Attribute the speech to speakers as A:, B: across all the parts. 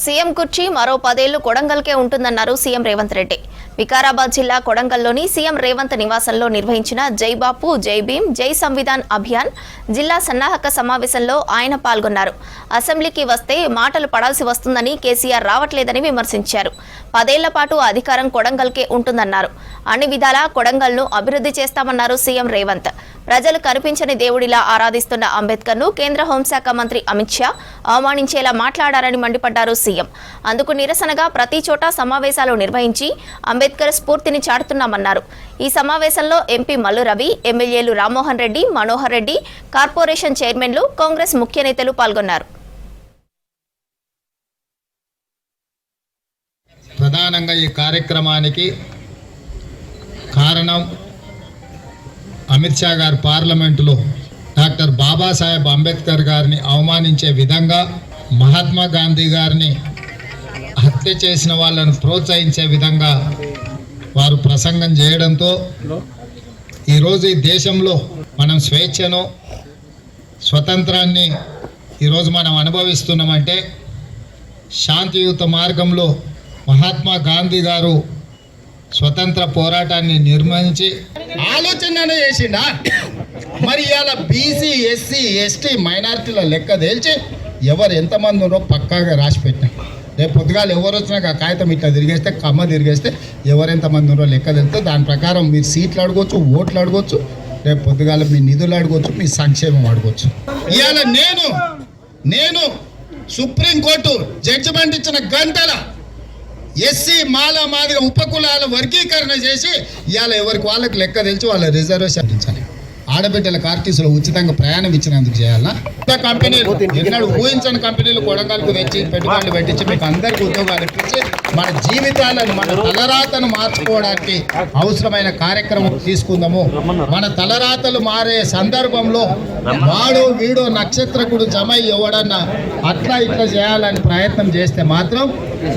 A: CM కుర్చీ మరో 10 ఏళ్లు కొడంగల్కే ఉంటుందన్నారు సీఎం రేవంత్ రెడ్డి. వికారాబాద్ జిల్లా కొడంగల్లోని సీఎం రేవంత్ నివాసంలో నిర్వహించిన జై బాపు జై భీమ్ జై సంవిధాన్ అభియాన్ జిల్లా సన్నాహక సమావేశంలో ఆయన పాల్గొన్నారు. అసెంబ్లీకి వస్తే మాటలు పడాల్సి వస్తుందని కేసీఆర్ రావట్లేదని విమర్శించారు. 10 ఏళ్ల పాటు అధికారం కొడంగల్కే ఉంటుందన్నారు. అన్ని విధాలా కొడంగల్ను అభివృద్ధి చేస్తామన్నారు సీఎం రేవంత్. ప్రజలు కనిపించని దేవుడిలా ఆరాధిస్తున్న అంబేద్కర్ను కేంద్ర హోంశాఖ మంత్రి అమిత్ షా అవమానించేలా మాట్లాడారని మండిపడ్డారు సీఎం. అందుకు నిరసనగా ప్రతి చోట సమావేశాలు నిర్వహించి అంబేద్కర్ స్ఫూర్తిని చాటుతున్నామన్నారు. ఈ సమావేశంలో ఎంపీ మల్లు రవి, ఎమ్మెల్యేలు రామ్మోహన్ రెడ్డి, మనోహర్ రెడ్డి, కార్పొరేషన్ చైర్మన్లు, కాంగ్రెస్ ముఖ్య నేతలు పాల్గొన్నారు.
B: ప్రధానంగా ఈ కార్యక్రమానికి కారణం అమిత్ షా గారు పార్లమెంటులో డాక్టర్ బాబాసాహెబ్ అంబేద్కర్ గారిని అవమానించే విధంగా, మహాత్మా గాంధీ గారిని హత్య చేసిన వాళ్ళను ప్రోత్సహించే విధంగా వారు ప్రసంగం చేయడంతో ఈరోజు ఈ దేశంలో మనం స్వేచ్ఛను, స్వతంత్రాన్ని ఈరోజు మనం అనుభవిస్తున్నామంటే శాంతియుత మార్గంలో మహాత్మా గాంధీ గారు స్వతంత్ర పోరాటాన్ని నిర్వహించి ఆలోచన చేసిండా. మరి ఇవాళ బీసీ, ఎస్సీ, ఎస్టీ, మైనారిటీల లెక్క తేల్చి ఎవరు ఎంతమంది ఉన్నారో పక్కాగా రాసి పెట్టినా. రేపు పొద్దుగాలు ఎవరు వచ్చినా కాగితం ఇట్లా తిరిగేస్తే, కమ్మ తిరిగేస్తే ఎవరెంతమంది ఉన్నారో లెక్క తెలిస్తే దాని ప్రకారం మీరు సీట్లు అడగవచ్చు, ఓట్లు అడగవచ్చు, రేపు పొద్దుగాల మీ నిధులు అడగవచ్చు, మీ సంక్షేమం అడగవచ్చు. ఇవాళ నేను సుప్రీంకోర్టు జడ్జిమెంట్ ఇచ్చిన గంటల ఎస్సీ మాల మాదిగా ఉపకులాల వర్గీకరణ చేసి ఇవాళ ఎవరికి వాళ్ళకి లెక్క తెలిసి వాళ్ళ రిజర్వేషన్ ఇచ్చాలి. ఆడబిడ్డల ఆర్టీసీలో ఉచితంగా ప్రయాణం ఇచ్చినందుకు చేయాలా? కంపెనీలు ఎన్నడూ ఊహించని కంపెనీలు కొడంగల్కు తెచ్చి పెట్టుబడులు పెట్టించి మీకు అందరికీ ఉద్యోగాలు ఇప్పించి మన జీవితాలను, మన తలరాతను మార్చుకోవడానికి అవసరమైన కార్యక్రమం తీసుకుందాము. మన తలరాతలు మారే సందర్భంలో వాడు వీడు నక్షత్రకుడు జమ ఎవడన్నా అట్లా ఇట్లా చేయాలని ప్రయత్నం చేస్తే మాత్రం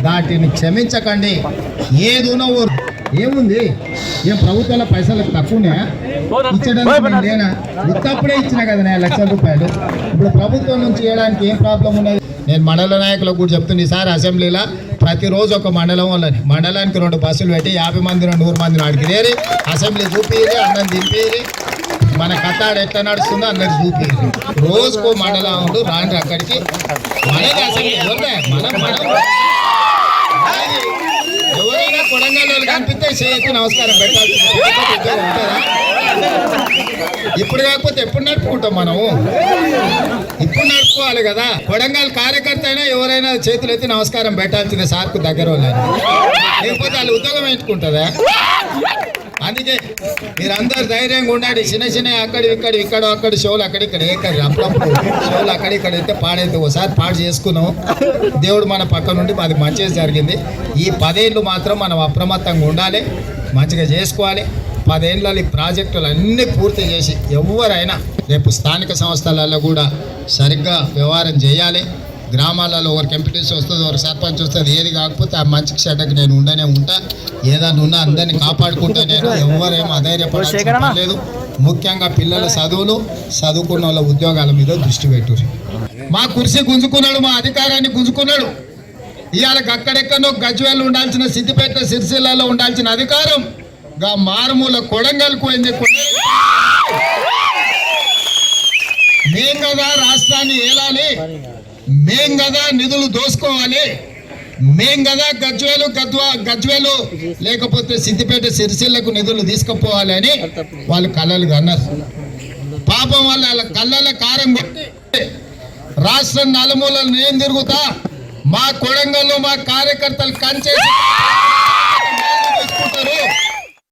B: దాటిని క్షమించకండి. ఏదునో ఏముంది, ఏం ప్రభుత్వాల పైసలకు తక్కువనే ఇచ్చడానికి నేనా ఉత్తప్పుడే ఇచ్చినా కదా నేను ₹1,00,000. ఇప్పుడు ప్రభుత్వం నుంచి ఇవ్వడానికి ఏం ప్రాబ్లం ఉన్నది? నేను మండల నాయకులకు కూడా చెప్తున్నా, ఈసారి అసెంబ్లీలో ప్రతిరోజు ఒక మండలం వాళ్ళని, మండలానికి 2 బస్సులు పెట్టి 50 మంది 100 మందిని అడిగిరేరి అసెంబ్లీ చూపిరి, అన్నం దింపేరి, మన కథాడు ఎట్లా నడుస్తుందో అందరికి చూపిరి. రోజుకో మండలంలో రాండి అక్కడికి. మనకి అసెంబ్లీ ఎవరైనా కొడంగల్లో కనిపిస్తే చేయకు నమస్కారం పెట్టాలి. ఇప్పుడు కాకపోతే ఎప్పుడు నడుపుకుంటాం మనము? ఇప్పుడు నడుపుకోవాలి కదా. కొడంగల్ కార్యకర్త అయినా ఎవరైనా చేతులు ఎత్తి నమస్కారం పెట్టాల్సిందే సార్కు దగ్గర వాళ్ళని, లేకపోతే వాళ్ళు ఉద్యోగం పెట్టుకుంటుందా? అందుకే మీరందరూ ధైర్యంగా ఉండండి. చిన్న ఇక్కడ షోలు అక్కడిక్కడ ఏకరి అప్పుడప్పుడు షోలు అక్కడిక్కడ అయితే పాడైతే ఒకసారి పాడు చేసుకున్నాం. దేవుడు మన పక్క నుండి అది మంచిగా జరిగింది. ఈ 10 ఏళ్ళు మాత్రం మనం అప్రమత్తంగా ఉండాలి, మంచిగా చేసుకోవాలి. 10 ఏళ్ళ ఈ ప్రాజెక్టులు అన్నీ పూర్తి చేసి ఎవరైనా రేపు స్థానిక సంస్థలలో కూడా సరిగ్గా వ్యవహారం చేయాలి. గ్రామాలలో ఒకరికి ఎంపీటీసీ వస్తుంది, ఒకరికి సర్పంచ్ వస్తుంది. ఏది కాకపోతే ఆ మంచి చెడ్డకి నేను ఉంటా. ఏదైనా ఉన్నా అందరినీ కాపాడుకుంటా. నేను ఎవరేమో అధైర్యపడలేదు. ముఖ్యంగా పిల్లల చదువులు, చదువుకున్న వాళ్ళ ఉద్యోగాల మీద దృష్టి పెట్టు. మా కుర్చీ గుంజుకున్నాడు, మా అధికారాన్ని గుంజుకున్నాడు. ఇవాళ అక్కడెక్కడో గజ్వేల్ ఉండాల్సిన, సిద్దిపేట, సిరిసిల్లలో ఉండాల్సిన అధికారం మారుమూల కొడంగల్కు ఎందుకు? మేం కదా రాష్ట్రాన్ని ఏలాలి, మేం కదా నిధులు దోసుకోవాలి, మేం కదా గజ్వేలు లేకపోతే సిద్దిపేట, సిరిసిల్లకు నిధులు తీసుకుపోవాలి అని వాళ్ళు కళ్ళలు కన్నారు. పాపం వాళ్ళ కళ్ళల కారం రాష్ట్రం నలుమూలలు నేను తిరుగుతా, మా కొడంగల్లో మా కార్యకర్తలు కంచేసి తీసుకుంటారు.